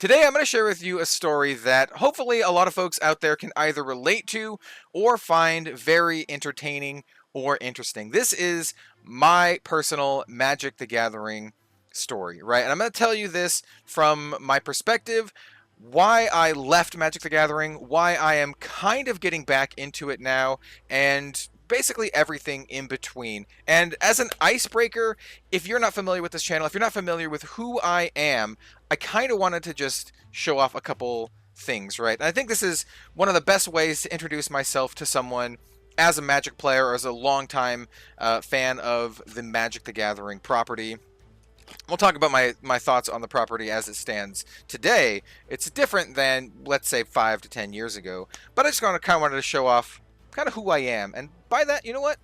Today I'm going to share with you a story that hopefully a lot of folks out there can either relate to or find very entertaining or interesting. This is my personal Magic the Gathering story, right? And I'm going to tell you this from my perspective, why I left Magic the Gathering, why I am kind of getting back into it now, and basically everything in between. And as an icebreaker, if you're not familiar with this channel, if you're not familiar with who I am, I kind of wanted to just show off a couple things, right? And I think this is one of the best ways to introduce myself to someone as a Magic player or as a longtime fan of the Magic the Gathering property. We'll talk about my thoughts on the property as it stands today. It's different than, let's say, 5 to 10 years ago, but I just kind of wanted to show off kind of who I am. And by that, you know what?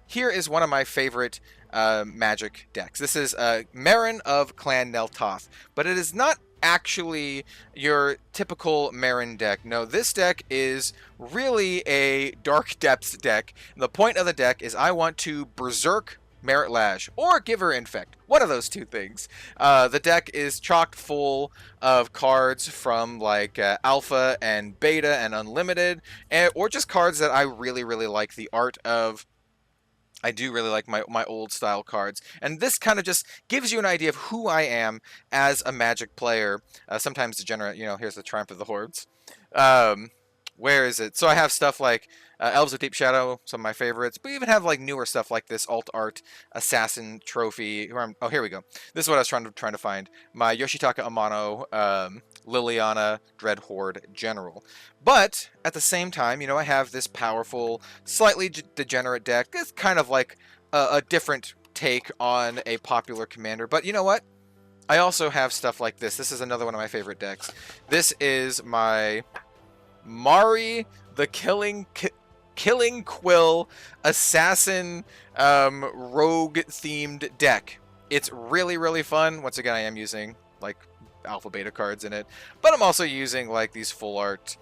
Here is one of my favorite Magic decks. This is Marin of Clan Neltoth, but it is not actually your typical Marin deck. No, this deck is really a Dark Depths deck. And the point of the deck is I want to Berserk Merit Lash or Give Her Infect. One of those two things. The deck is chocked full of cards from like Alpha and Beta and Unlimited, or just cards that I really like the art of. I do really like my old style cards, and this kind of just gives you an idea of who I am as a Magic player. Sometimes degenerate, you know, here's the Triumph of the Hordes. Where is it? So I have stuff like Elves of Deep Shadow, some of my favorites, but we even have like newer stuff like this Alt Art Assassin Trophy. Oh, here we go. This is what I was trying to find. My Yoshitaka Amano Liliana Dread Horde General. But at the same time, you know, I have this powerful, slightly degenerate deck. It's kind of like a different take on a popular commander. But you know what? I also have stuff like this. This is another one of my favorite decks. This is my Mari the Killing Quill Assassin Rogue themed deck. It's really fun. Once again, I am using like alpha beta cards in it, but I'm also using like these full art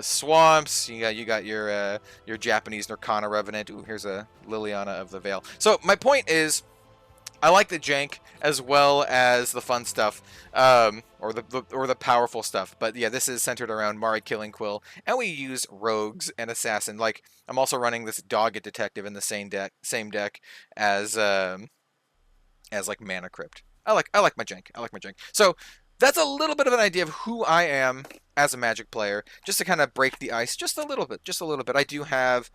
swamps. You got your Japanese Nirkana Revenant. Ooh, here's a Liliana of the Veil. So my point is, I like the jank as well as the fun stuff, or the powerful stuff. But yeah, this is centered around Mari Killing Quill, and we use rogues and assassin. Like I'm also running this Dogged Detective in the same deck as like Mana Crypt. I like my jank. I like my jank. So that's a little bit of an idea of who I am as a Magic player, just to kind of break the ice just a little bit. I do have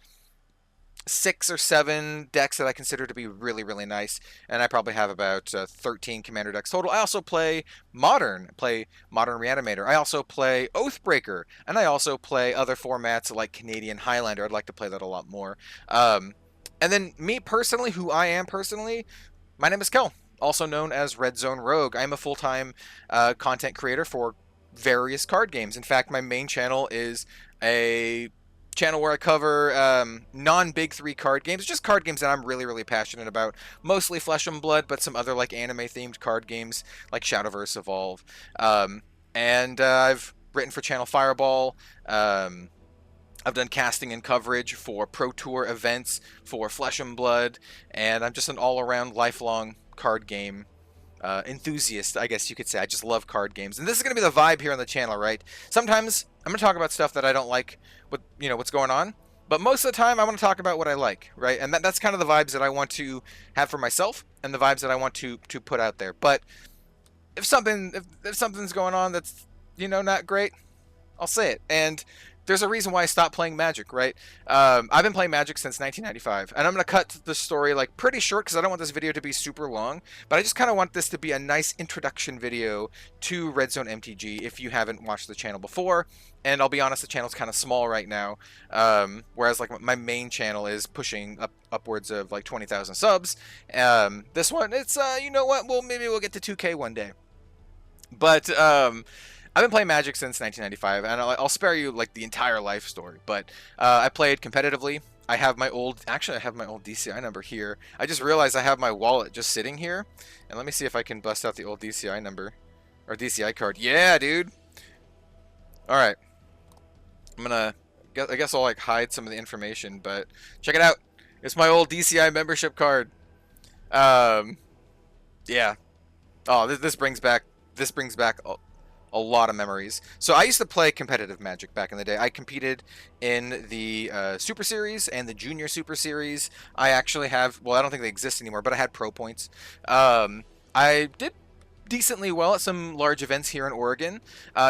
6 or 7 decks that I consider to be really nice, and I probably have about 13 commander decks total. I also play Modern Reanimator. I also play Oathbreaker, and I also play other formats like Canadian Highlander. I'd like to play that a lot more. And then me personally, who I am personally, my name is Kel, also known as Red Zone Rogue. I am a full-time content creator for various card games. In fact, my main channel is a channel where I cover non-big 3 card games, just card games that I'm really passionate about, mostly Flesh and Blood, but some other like anime themed card games like Shadowverse Evolve. And I've written for Channel Fireball. I've done casting and coverage for Pro Tour events for Flesh and Blood, and I'm just an all-around lifelong card game enthusiast, I guess you could say. I just love card games, and this is going to be the vibe here on the channel, right? Sometimes I'm going to talk about stuff that I don't like, what's going on, but most of the time I want to talk about what I like, right? And that's kind of the vibes that I want to have for myself, and the vibes that I want to put out there. But if something's going on that's not great, I'll say it. And there's a reason why I stopped playing Magic, right? I've been playing Magic since 1995, and I'm going to cut the story like pretty short because I don't want this video to be super long, but I just kind of want this to be a nice introduction video to Red Zone MTG if you haven't watched the channel before. And I'll be honest, the channel's kind of small right now, whereas like my main channel is pushing upwards of like 20,000 subs. This one, it's, you know what, well, maybe we'll get to 2K one day. But, I've been playing Magic since 1995, and I'll spare you like the entire life story. But I played competitively. I have my old DCI number here. I just realized I have my wallet just sitting here, and let me see if I can bust out the old DCI number or DCI card. Yeah, dude. All right, I guess I'll like hide some of the information, but check it out. It's my old DCI membership card. Yeah. Oh, this brings back A lot of memories. So I used to play competitive Magic back in the day. I competed in the Super Series and the Junior Super Series. I actually have, well, I don't think they exist anymore, but I had pro points. I did decently well at some large events here in Oregon.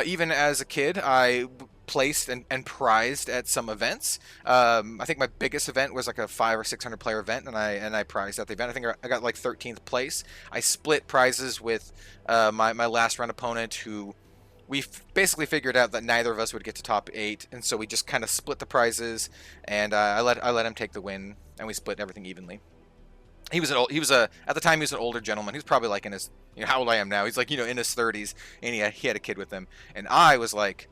Even as a kid, I placed and prized at some events. I think my biggest event was like a 500 or 600 player event, and I prized at the event. I think I got like 13th place. I split prizes with my last round opponent, who we basically figured out that neither of us would get to top 8, and so we just kind of split the prizes, and I let him take the win, and we split everything evenly. He was at the time he was an older gentleman. He was probably like in his, how old I am now. He's like, in his 30s, and he had a kid with him, and I was like,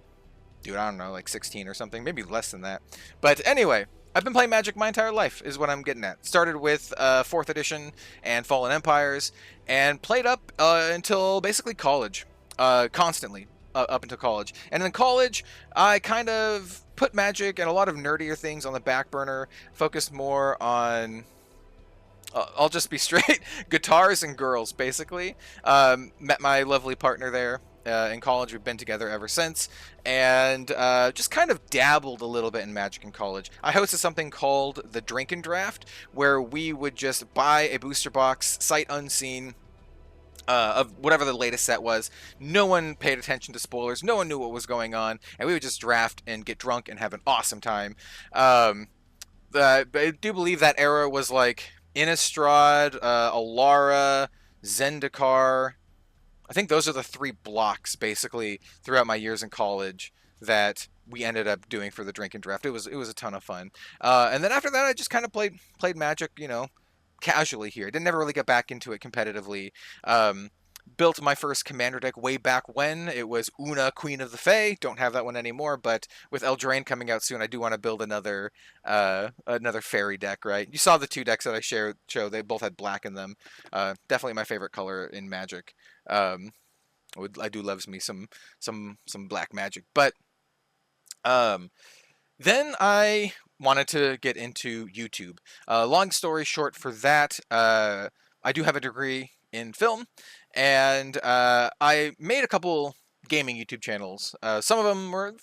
dude, I don't know, like 16 or something, maybe less than that. But anyway, I've been playing Magic my entire life, is what I'm getting at. Started with 4th edition and Fallen Empires, and played up until basically college, constantly up until college. And in college, I kind of put Magic and a lot of nerdier things on the back burner, focused more on, I'll just be straight, guitars and girls, basically. Met my lovely partner there in college. We've been together ever since, and just kind of dabbled a little bit in Magic in college. I hosted something called the Drink and Draft, where we would just buy a booster box, sight unseen, of whatever the latest set was. No one paid attention to spoilers. No one knew what was going on, and we would just draft and get drunk and have an awesome time. I do believe that era was like Innistrad, Alara, Zendikar. I think those are the 3 blocks basically throughout my years in college that we ended up doing for the Drink and Draft. It was a ton of fun. And then after that, I just kind of played Magic, casually here. I didn't never really get back into it competitively. Built my first commander deck way back when. It was Una, Queen of the Fae. Don't have that one anymore, but with Eldraine coming out soon, I do want to build another fairy deck, right? You saw the 2 decks that I show. They both had black in them. Definitely my favorite color in Magic. I do love me some black Magic. But then I wanted to get into YouTube. Long story short for that, I do have a degree in film, and I made a couple gaming YouTube channels. Some of them were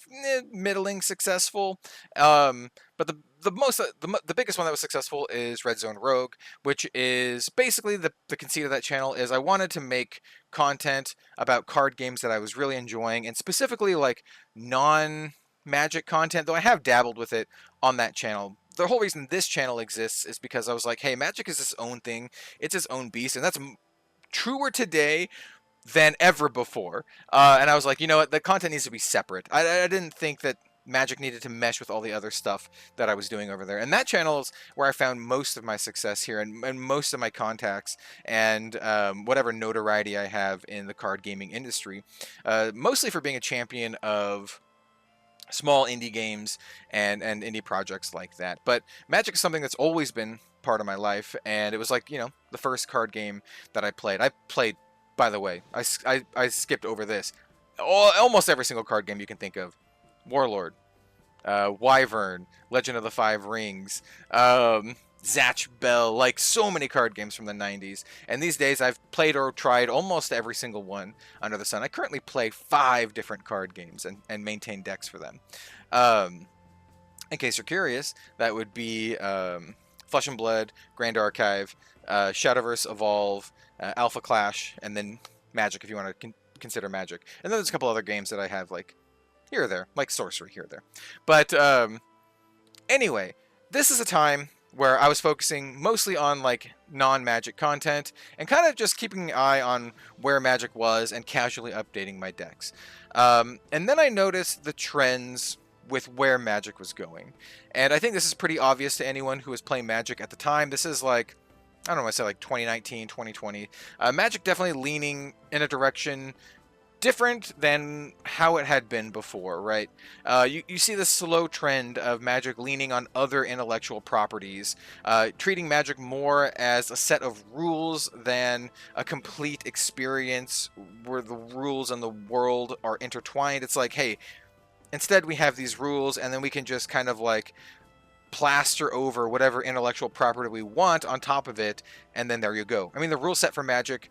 middling successful, but the biggest one that was successful is Red Zone Rogue, which is basically the conceit of that channel is I wanted to make content about card games that I was really enjoying, and specifically like non-Magic content, though I have dabbled with it on that channel. The whole reason this channel exists is because I was like, hey, Magic is its own thing. It's its own beast, and that's truer today than ever before. And I was like, you know what? The content needs to be separate. I didn't think that Magic needed to mesh with all the other stuff that I was doing over there. And that channel is where I found most of my success here and most of my contacts and whatever notoriety I have in the card gaming industry. Mostly for being a champion of small indie games and indie projects like that. But Magic is something that's always been part of my life, and it was like, the first card game that I played. By the way, I skipped over this. Almost every single card game you can think of. Warlord, Wyvern, Legend of the Five Rings, Zatch Bell, like so many card games from the 90s. And these days I've played or tried almost every single one under the sun. I currently play 5 different card games and maintain decks for them. In case you're curious, that would be Flesh and Blood, Grand Archive, Shadowverse Evolve, Alpha Clash, and then Magic, if you want to consider Magic. And then there's a couple other games that I have, like, here or there, like Sorcery here or there. But anyway, this is a time where I was focusing mostly on, like, non-Magic content and kind of just keeping an eye on where Magic was and casually updating my decks. And then I noticed the trends with where Magic was going. And I think this is pretty obvious to anyone who was playing Magic at the time. This is like, I don't know, I say like 2019, 2020. Magic definitely leaning in a direction different than how it had been before, right? You see the slow trend of Magic leaning on other intellectual properties, treating Magic more as a set of rules than a complete experience where the rules and the world are intertwined. It's like, hey, instead we have these rules, and then we can just kind of like plaster over whatever intellectual property we want on top of it, and then there you go. I mean, the rule set for Magic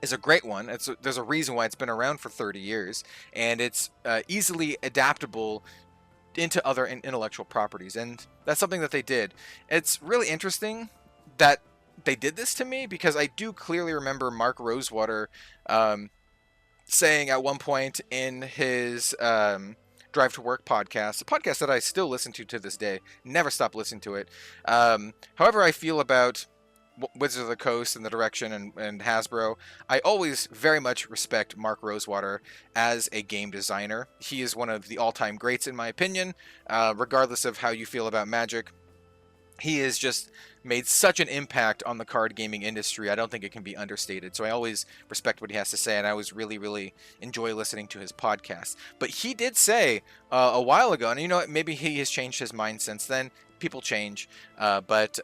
is a great one. There's a reason why it's been around for 30 years, and it's easily adaptable into other intellectual properties, and that's something that they did. It's really interesting that they did this to me, because I do clearly remember Mark Rosewater um, saying at one point in his Drive to Work podcast, a podcast that I still listen to this day, never stop listening to it. However I feel about Wizards of the Coast and the direction, and Hasbro, I always very much respect Mark Rosewater as a game designer. He is one of the all-time greats in my opinion, regardless of how you feel about Magic. He has just made such an impact on the card gaming industry. I don't think it can be understated. So I always respect what he has to say, and I always really, really enjoy listening to his podcast. But he did say a while ago, and you know what, maybe he has changed his mind since then. People change. But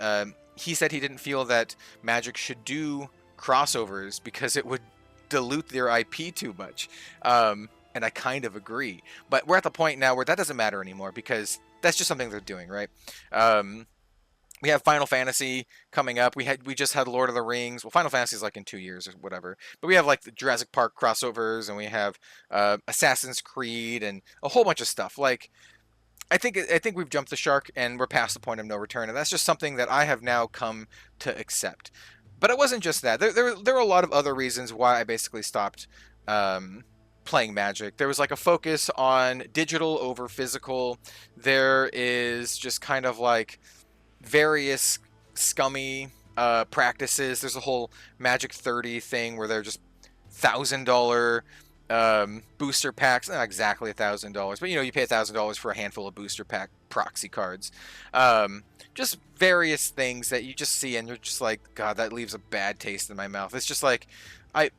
he said he didn't feel that Magic should do crossovers because it would dilute their IP too much. And I kind of agree. But we're at the point now where that doesn't matter anymore, because that's just something they're doing, right? We have Final Fantasy coming up. We just had Lord of the Rings. Well, Final Fantasy is like in 2 years or whatever. But we have like the Jurassic Park crossovers, and we have Assassin's Creed, and a whole bunch of stuff. Like, I think we've jumped the shark, and we're past the point of no return, and that's just something that I have now come to accept. But it wasn't just that. There were a lot of other reasons why I basically stopped playing Magic. There was like a focus on digital over physical. There is just kind of like various scummy practices. There's a whole Magic 30 thing where they're just $1,000 booster packs. Not exactly $1,000, but you pay $1,000 for a handful of booster pack proxy cards. Just various things that you just see, and you're just like, God, that leaves a bad taste in my mouth. It's just like, I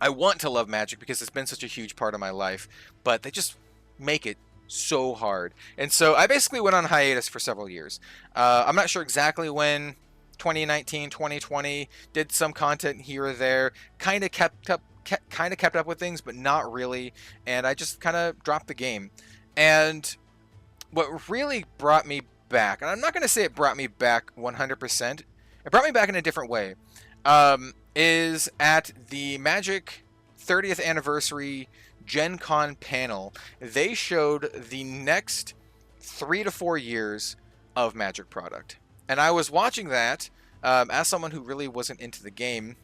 want to love Magic because it's been such a huge part of my life, but they just make it so hard. And so I basically went on hiatus for several years. I'm not sure exactly when. 2019, 2020, did some content here or there, kind of kept up with things, but not really, and I just kind of dropped the game. And what really brought me back, and I'm not going to say it brought me back 100%, it brought me back in a different way, is at the Magic 30th anniversary Gen Con panel. They showed the next 3 to 4 years of Magic product. And I was watching that as someone who really wasn't into the game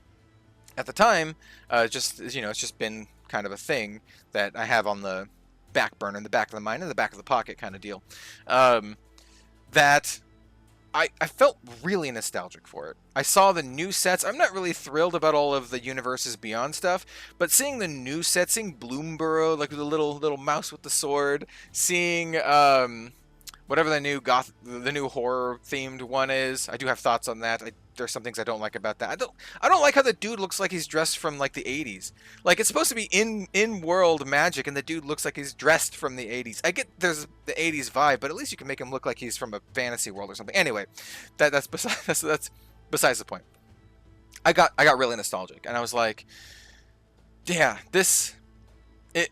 at the time. It's just been kind of a thing that I have on the back burner, in the back of the mind, in the back of the pocket kind of deal. That I felt really nostalgic for it. I saw the new sets. I'm not really thrilled about all of the Universes Beyond stuff, but seeing the new sets, seeing Bloomburrow, like the little mouse with the sword, seeing whatever the new horror themed one is. I do have thoughts on that. There's some things I don't like about that. I don't like how the dude looks like he's dressed from like the 80s. Like, it's supposed to be in world Magic, and the dude looks like he's dressed from the 80s. I get there's the 80s vibe, but at least you can make him look like he's from a fantasy world or something. Anyway, that's besides the point. I got really nostalgic, and I was like, yeah, it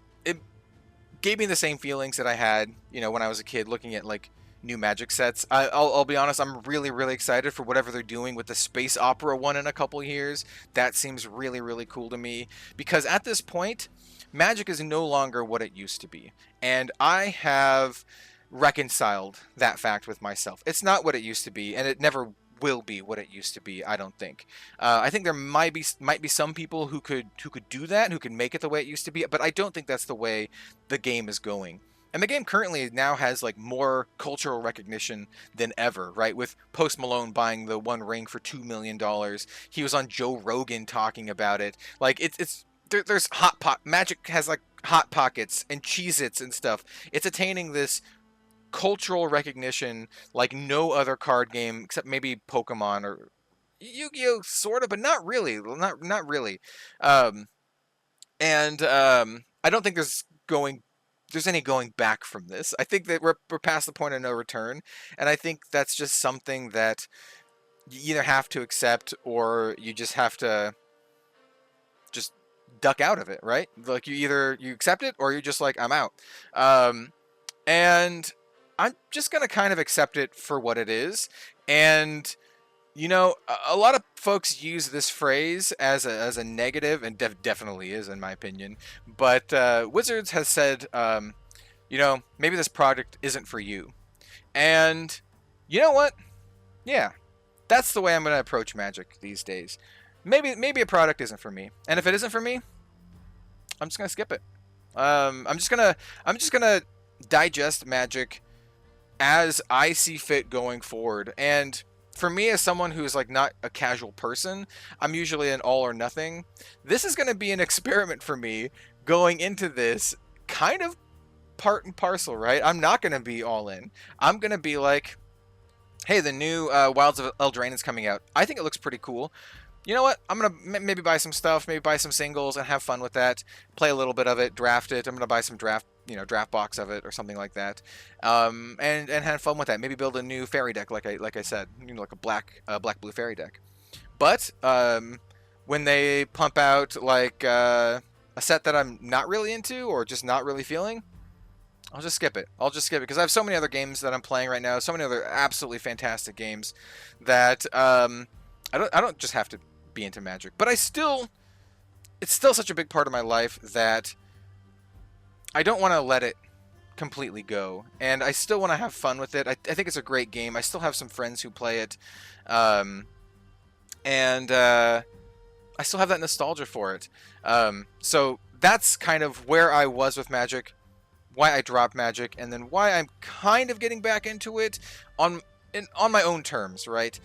gave me the same feelings that I had, when I was a kid looking at like new Magic sets. I'll be honest, I'm really, really excited for whatever they're doing with the Space Opera one in a couple years. That seems really, really cool to me, because at this point, Magic is no longer what it used to be. And I have reconciled that fact with myself. It's not what it used to be, and it never will be what it used to be, I don't think. I think there might be some people who could do that, who could make it the way it used to be, but I don't think that's the way the game is going. And the game currently now has like more cultural recognition than ever, right? With Post Malone buying the One Ring for $2 million. He was on Joe Rogan talking about it. Like, there's Magic has like Hot Pockets and Cheez-Its and stuff. It's attaining this cultural recognition like no other card game, except maybe Pokemon or Yu-Gi-Oh, sort of, but not really. Not really. I don't think there's any going back from this. I think that we're past the point of no return, and I think that's just something that you either have to accept, or you just have to just duck out of it, right? Like, you accept it, or you're just like, I'm out. And I'm just gonna kind of accept it for what it is, and You know, a lot of folks use this phrase as a negative, and definitely is, in my opinion. But Wizards has said, you know, maybe this product isn't for you. And you know what? Yeah, that's the way I'm going to approach Magic these days. Maybe a product isn't for me, and if it isn't for me, I'm just gonna skip it. I'm just gonna digest Magic as I see fit going forward. And for me, as someone who's like not a casual person, I'm usually an all or nothing. This is gonna be an experiment for me going into this, kind of part and parcel, right? I'm not gonna be all in. I'm gonna be like, hey, the new Wilds of Eldraine is coming out. I think it looks pretty cool. You know what? I'm gonna maybe buy some stuff, maybe buy some singles and have fun with that. Play a little bit of it, draft it. I'm gonna buy some draft box of it or something like that, and have fun with that. Maybe build a new fairy deck, like I said, like a black blue fairy deck. But when they pump out like a set that I'm not really into or just not really feeling, I'll just skip it. I'll just skip it because I have so many other games that I'm playing right now, so many other absolutely fantastic games that I don't just have to be into Magic, but it's still such a big part of my life that I don't want to let it completely go, and I still want to have fun with it. I think it's a great game. I still have some friends who play it, and I still have that nostalgia for it. So that's kind of where I was with Magic, why I dropped Magic, and then why I'm kind of getting back into it on my own terms, right?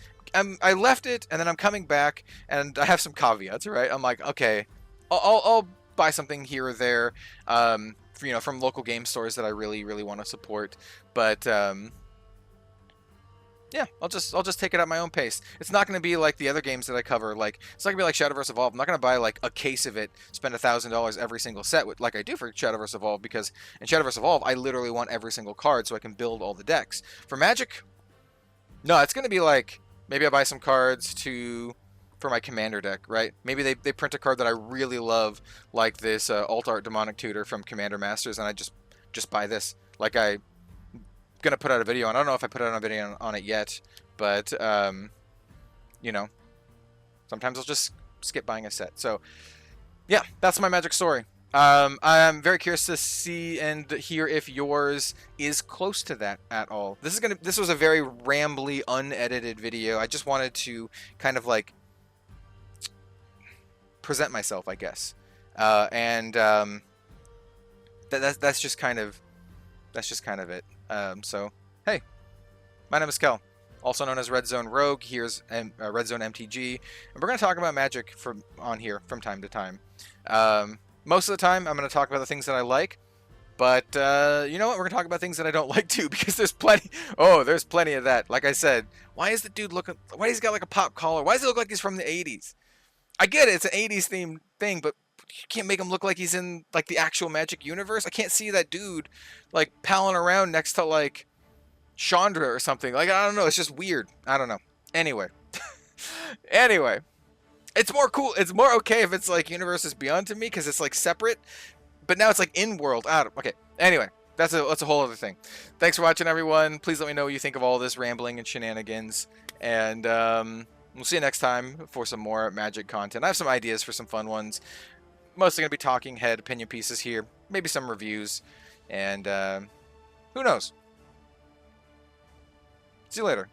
I left it, and then I'm coming back, and I have some caveats, right? I'm like, okay, I'll buy something here or there, from local game stores that I really want to support, but yeah, I'll just take it at my own pace. It's not going to be like the other games that I cover. Like, it's not going to be like Shadowverse Evolved. I'm not going to buy like a case of it, spend $1,000 every single set like I do for Shadowverse Evolved, because in Shadowverse Evolved I literally want every single card so I can build all the decks. For Magic, no, it's going to be like, maybe I buy some cards for my commander deck, right? Maybe they print a card that I really love, like this Alt Art Demonic Tutor from Commander Masters, and I just buy this. Like, I'm gonna put out a video, and I don't know if I put out a video on it yet, but sometimes I'll just skip buying a set. So yeah, that's my Magic story. I'm very curious to see and hear if yours is close to that at all. This was a very rambly, unedited video. I just wanted to kind of like present myself, I guess, and that's just kind of it. So hey, my name is Kel, also known as Red Zone Rogue. Here's Red Zone MTG, and we're gonna talk about Magic on here from time to time. Most of the time, I'm going to talk about the things that I like, but you know what? We're going to talk about things that I don't like too, because there's plenty. Oh, there's plenty of that. Like I said, why is the dude looking? Why has he got like a pop collar? Why does he look like he's from the '80s? I get it; it's an '80s themed thing, but you can't make him look like he's in like the actual Magic universe. I can't see that dude like palling around next to like Chandra or something. Like, I don't know. It's just weird. I don't know. Anyway, anyway. It's more cool. It's more okay if it's like Universes Beyond to me, because it's like separate. But now it's like in world. Okay. Anyway, that's a whole other thing. Thanks for watching, everyone. Please let me know what you think of all this rambling and shenanigans. And we'll see you next time for some more Magic content. I have some ideas for some fun ones. Mostly gonna be talking head opinion pieces here. Maybe some reviews. And who knows? See you later.